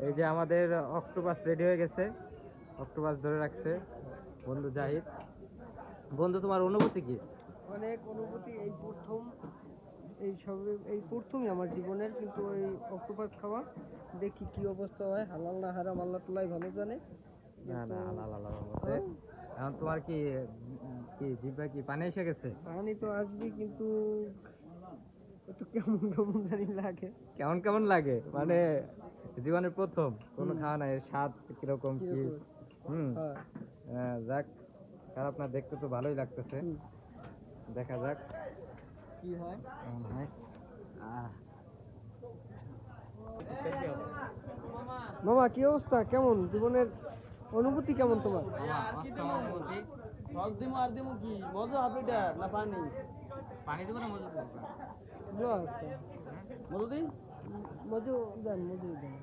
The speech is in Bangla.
এই যে আমাদের অক্টোপাস রেডি হয়ে গেছে, অক্টোপাস ধরে রাখছে বন্ধু জাহিদ। বন্ধু, তোমার অনুভূতি কি? অনেক অনুভূতি। এই প্রথমই আমার জীবনের, কিন্তু ওই অক্টোপাস খাওয়া দেখি কি অবস্থা হয়। হালাল না হারাম আল্লাহ তাআলাই ভালো জানে। না না, হালাল আল্লাহর রহমতে। এখন তোমার কি কি জিহ্বায় কি পানি এসে গেছে? পানি তো আসবে, কিন্তু একটু কেমন কেমন জানি লাগে। কেমন কেমন লাগে মানে জীবনের প্রথম কোনো খাওয়া নাই, এর স্বাদ কিরকম কি? যাক, খারাপ না, দেখতে তো ভালোই লাগতেছে। দেখা যাক কি হয় কেমন হয়। মামা, কি অবস্থা? কেমন জীবনের অনুভূতি কেমন তোমার? পানি দেবো না মজা দেবো? মধু দিই, মধু দেন, মধু দেন।